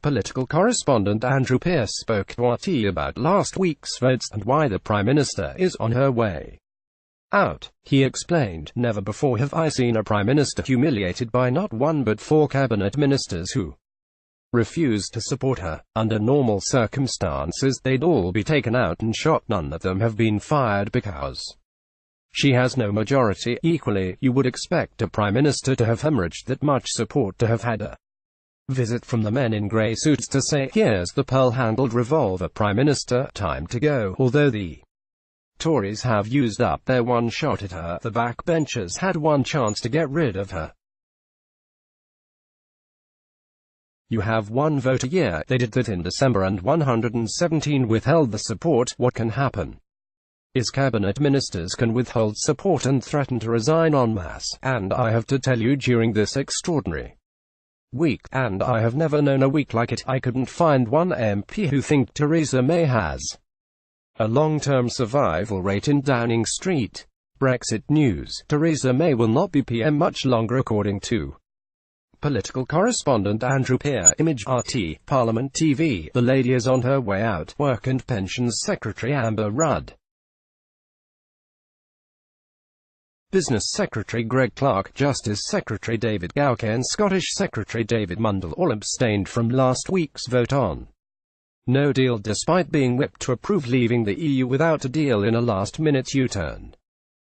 Political correspondent Andrew Pearce spoke to RT about last week's votes and why the Prime Minister is on her way out. He explained, "Never before have I seen a Prime Minister humiliated by not one but 4 cabinet ministers who refused to support her. Under normal circumstances they'd all be taken out and shot. None of them have been fired because she has no majority. Equally, you would expect a Prime Minister to have hemorrhaged that much support, to have had a visit from the men in grey suits to say, 'Here's the pearl-handled revolver, Prime Minister, time to go.' Although the Tories have used up their one shot at her, the backbenchers had one chance to get rid of her. You have one vote a year. They did that in December and 117 withheld the support. What can happen is cabinet ministers can withhold support and threaten to resign en masse. And I have to tell you, during this extraordinary week, and I have never known a week like it, I couldn't find one MP who think Theresa May has a long-term survival rate in Downing Street. Brexit news. Theresa May will not be PM much longer, according to political correspondent Andrew Pearce. Image RT, Parliament TV. The lady is on her way out. Work and Pensions Secretary Amber Rudd, Business Secretary Greg Clark, Justice Secretary David Gowke and Scottish Secretary David Mundell all abstained from last week's vote on no deal, despite being whipped to approve leaving the EU without a deal in a last-minute U-turn.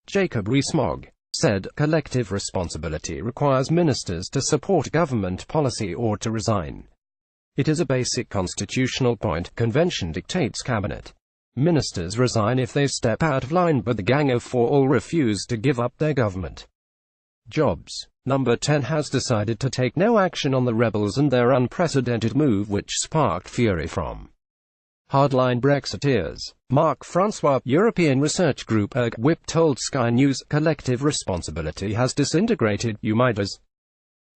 Jacob Rees-Mogg said, "Collective responsibility requires ministers to support government policy or to resign. It is a basic constitutional point. Convention dictates cabinet ministers resign if they step out of line, but the Gang of 4 all refuse to give up their government jobs." Number 10 has decided to take no action on the rebels and their unprecedented move, which sparked fury from hardline Brexiteers. Marc Francois, European research group WIP, told Sky News, "Collective responsibility has disintegrated. You might as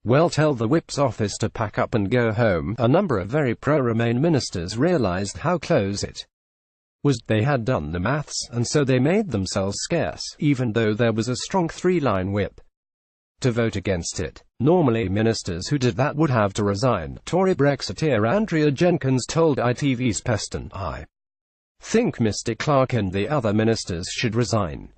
well tell the WIP's office to pack up and go home." A number of very pro-Remain ministers realized how close it was. They had done the maths, and so they made themselves scarce, even though there was a strong 3-line whip to vote against it. Normally ministers who did that would have to resign. Tory Brexiteer Andrea Jenkins told ITV's Peston, "I think Mr Clark and the other ministers should resign.